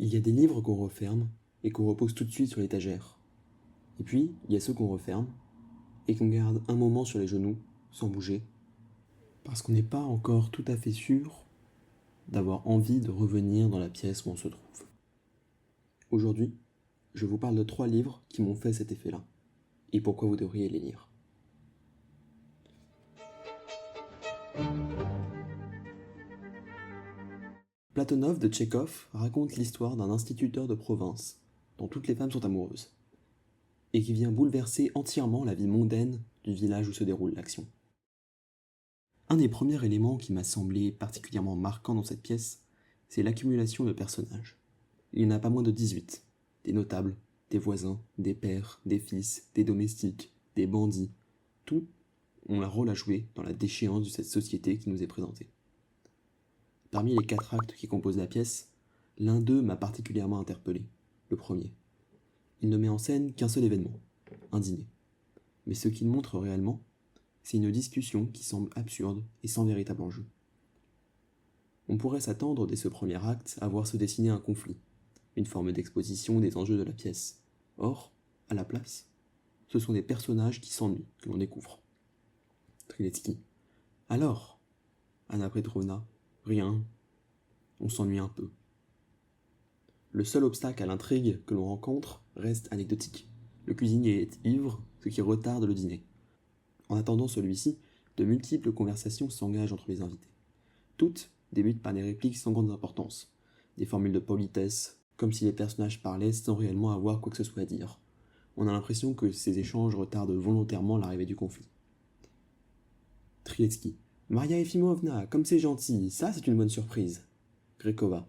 Il y a des livres qu'on referme et qu'on repose tout de suite sur l'étagère. Et puis, il y a ceux qu'on referme et qu'on garde un moment sur les genoux, sans bouger, parce qu'on n'est pas encore tout à fait sûr d'avoir envie de revenir dans la pièce où on se trouve. Aujourd'hui, je vous parle de 3 livres qui m'ont fait cet effet-là, et pourquoi vous devriez les lire. Platonov de Tchekhov raconte l'histoire d'un instituteur de province dont toutes les femmes sont amoureuses, et qui vient bouleverser entièrement la vie mondaine du village où se déroule l'action. Un des premiers éléments qui m'a semblé particulièrement marquant dans cette pièce, c'est l'accumulation de personnages. Il n'y en a pas moins de 18. Des notables, des voisins, des pères, des fils, des domestiques, des bandits. Tous ont un rôle à jouer dans la déchéance de cette société qui nous est présentée. Parmi les 4 actes qui composent la pièce, l'un d'eux m'a particulièrement interpellé, le premier. Il ne met en scène qu'un seul événement, un dîner. Mais ce qu'il montre réellement, c'est une discussion qui semble absurde et sans véritable enjeu. On pourrait s'attendre dès ce premier acte à voir se dessiner un conflit, une forme d'exposition des enjeux de la pièce. Or, à la place, ce sont des personnages qui s'ennuient que l'on découvre. Triletsky. Alors, Anna Petrovna, rien, on s'ennuie un peu. Le seul obstacle à l'intrigue que l'on rencontre reste anecdotique. Le cuisinier est ivre, ce qui retarde le dîner. En attendant celui-ci, de multiples conversations s'engagent entre les invités. Toutes débutent par des répliques sans grande importance, des formules de politesse, comme si les personnages parlaient sans réellement avoir quoi que ce soit à dire. On a l'impression que ces échanges retardent volontairement l'arrivée du conflit. Triletsky. Maria Efimovna, comme c'est gentil, ça c'est une bonne surprise. Grekova.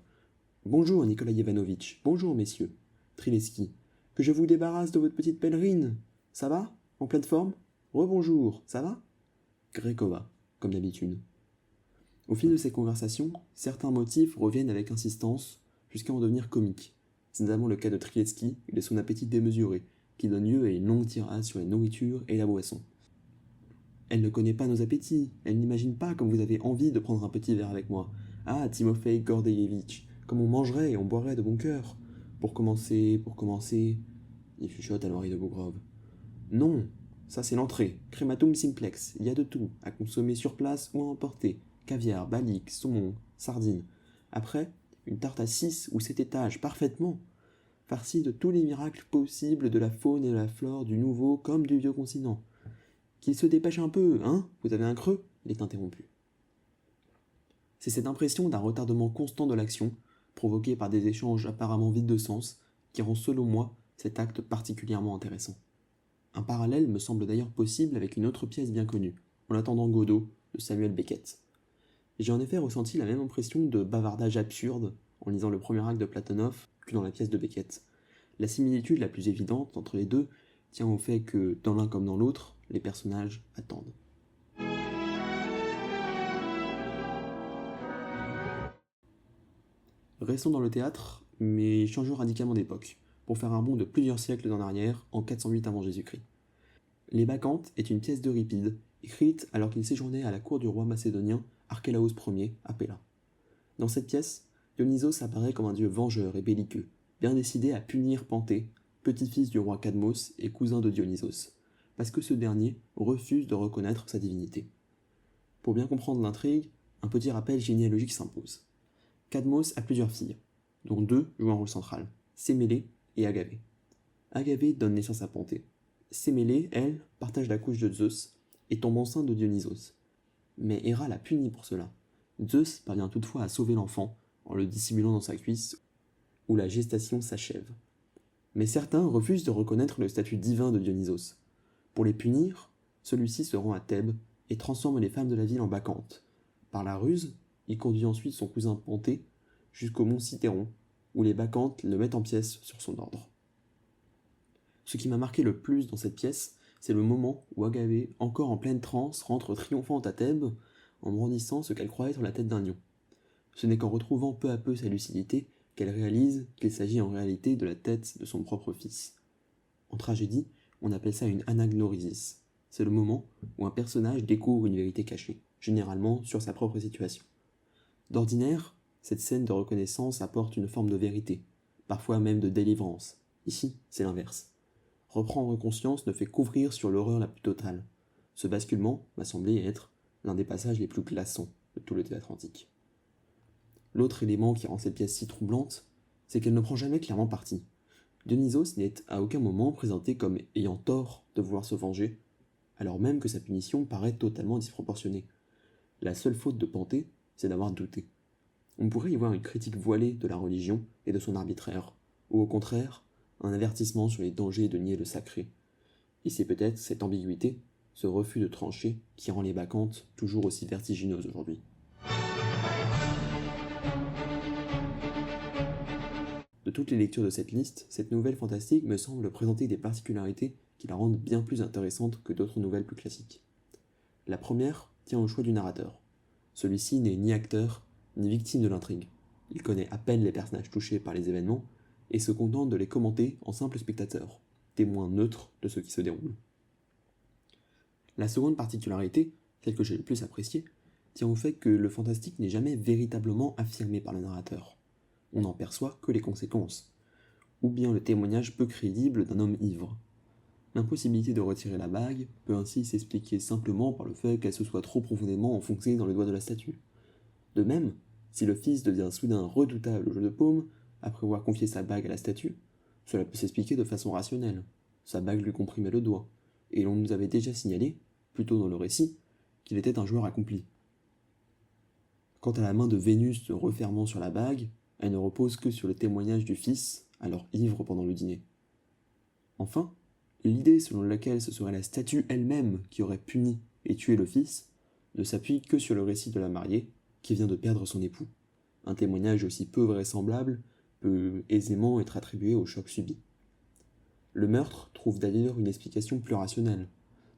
Bonjour Nicolas Ivanovitch, bonjour messieurs. Triletsky. Que je vous débarrasse de votre petite pèlerine. Ça va? En pleine forme? Rebonjour, ça va? Grekova, comme d'habitude. Au fil de ces conversations, certains motifs reviennent avec insistance jusqu'à en devenir comiques. C'est notamment le cas de Triletsky et de son appétit démesuré, qui donne lieu à une longue tirade sur la nourriture et la boisson. Elle ne connaît pas nos appétits, elle n'imagine pas comme vous avez envie de prendre un petit verre avec moi. Ah, Timofei Gordeyevitch, comme on mangerait et on boirait de bon cœur. Pour commencer, il chuchote à l'oreille de Bougrov. Non, ça c'est l'entrée, crématum simplex, il y a de tout, à consommer sur place ou à emporter. Caviar, balik, saumon, sardines. Après, une tarte à 6 ou 7 étages, parfaitement, farcie de tous les miracles possibles de la faune et de la flore du nouveau comme du vieux continent. Qu'il se dépêche un peu, hein? Vous avez un creux? Il est interrompu. C'est cette impression d'un retardement constant de l'action, provoqué par des échanges apparemment vides de sens, qui rend selon moi cet acte particulièrement intéressant. Un parallèle me semble d'ailleurs possible avec une autre pièce bien connue, En attendant Godot, de Samuel Beckett. J'ai en effet ressenti la même impression de bavardage absurde en lisant le premier acte de Platonov que dans la pièce de Beckett. La similitude la plus évidente entre les deux tient au fait que, dans l'un comme dans l'autre, les personnages attendent. Restons dans le théâtre, mais changeons radicalement d'époque, pour faire un bond de plusieurs siècles en arrière, en 408 avant Jésus-Christ. Les Bacchantes est une pièce d'Euripide, écrite alors qu'il séjournait à la cour du roi macédonien Archélaos Ier à Péla. Dans cette pièce, Dionysos apparaît comme un dieu vengeur et belliqueux, bien décidé à punir Panthée, petit-fils du roi Cadmos et cousin de Dionysos, parce que ce dernier refuse de reconnaître sa divinité. Pour bien comprendre l'intrigue, un petit rappel généalogique s'impose. Cadmos a plusieurs filles, dont 2 jouent un rôle central, Sémélé et Agavée. Agavée donne naissance à Panthée. Sémélé, elle, partage la couche de Zeus et tombe enceinte de Dionysos. Mais Héra la punit pour cela. Zeus parvient toutefois à sauver l'enfant en le dissimulant dans sa cuisse, où la gestation s'achève. Mais certains refusent de reconnaître le statut divin de Dionysos. Pour les punir, celui-ci se rend à Thèbes et transforme les femmes de la ville en bacchantes. Par la ruse, il conduit ensuite son cousin Panthée jusqu'au mont Cithéron, où les bacchantes le mettent en pièces sur son ordre. Ce qui m'a marqué le plus dans cette pièce, c'est le moment où Agavée, encore en pleine transe, rentre triomphante à Thèbes en brandissant ce qu'elle croit être la tête d'un lion. Ce n'est qu'en retrouvant peu à peu sa lucidité qu'elle réalise qu'il s'agit en réalité de la tête de son propre fils. En tragédie, on appelle ça une anagnorisis. C'est le moment où un personnage découvre une vérité cachée, généralement sur sa propre situation. D'ordinaire, cette scène de reconnaissance apporte une forme de vérité, parfois même de délivrance. Ici, c'est l'inverse. Reprendre conscience ne fait qu'ouvrir sur l'horreur la plus totale. Ce basculement m'a semblé être l'un des passages les plus glaçants de tout le théâtre antique. L'autre élément qui rend cette pièce si troublante, c'est qu'elle ne prend jamais clairement parti. Dionysos n'est à aucun moment présenté comme ayant tort de vouloir se venger, alors même que sa punition paraît totalement disproportionnée. La seule faute de Panthée, c'est d'avoir douté. On pourrait y voir une critique voilée de la religion et de son arbitraire, ou au contraire, un avertissement sur les dangers de nier le sacré. Et c'est peut-être cette ambiguïté, ce refus de trancher, qui rend les bacchantes toujours aussi vertigineuses aujourd'hui. De toutes les lectures de cette liste, cette nouvelle fantastique me semble présenter des particularités qui la rendent bien plus intéressante que d'autres nouvelles plus classiques. La première tient au choix du narrateur. Celui-ci n'est ni acteur, ni victime de l'intrigue. Il connaît à peine les personnages touchés par les événements et se contente de les commenter en simple spectateur, témoin neutre de ce qui se déroule. La seconde particularité, celle que j'ai le plus appréciée, tient au fait que le fantastique n'est jamais véritablement affirmé par le narrateur. On n'en perçoit que les conséquences, ou bien le témoignage peu crédible d'un homme ivre. L'impossibilité de retirer la bague peut ainsi s'expliquer simplement par le fait qu'elle se soit trop profondément enfoncée dans le doigt de la statue. De même, si le fils devient soudain redoutable au jeu de paume, après avoir confié sa bague à la statue, cela peut s'expliquer de façon rationnelle. Sa bague lui comprimait le doigt, et l'on nous avait déjà signalé, plus tôt dans le récit, qu'il était un joueur accompli. Quant à la main de Vénus se refermant sur la bague, elle ne repose que sur le témoignage du fils, alors ivre pendant le dîner. Enfin, l'idée selon laquelle ce serait la statue elle-même qui aurait puni et tué le fils ne s'appuie que sur le récit de la mariée qui vient de perdre son époux. Un témoignage aussi peu vraisemblable peut aisément être attribué au choc subi. Le meurtre trouve d'ailleurs une explication plus rationnelle,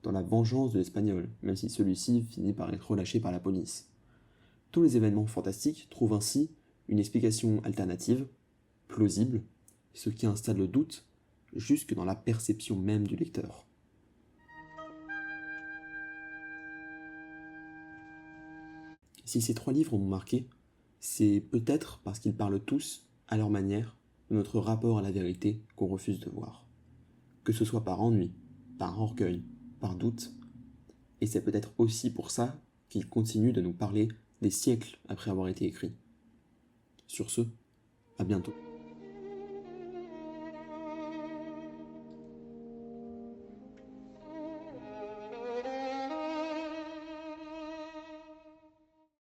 dans la vengeance de l'Espagnol, même si celui-ci finit par être relâché par la police. Tous les événements fantastiques trouvent ainsi une explication alternative, plausible, ce qui installe le doute jusque dans la perception même du lecteur. Si ces 3 livres m'ont marqué, c'est peut-être parce qu'ils parlent tous, à leur manière, de notre rapport à la vérité qu'on refuse de voir. Que ce soit par ennui, par orgueil, par doute, et c'est peut-être aussi pour ça qu'ils continuent de nous parler des siècles après avoir été écrits. Sur ce, à bientôt.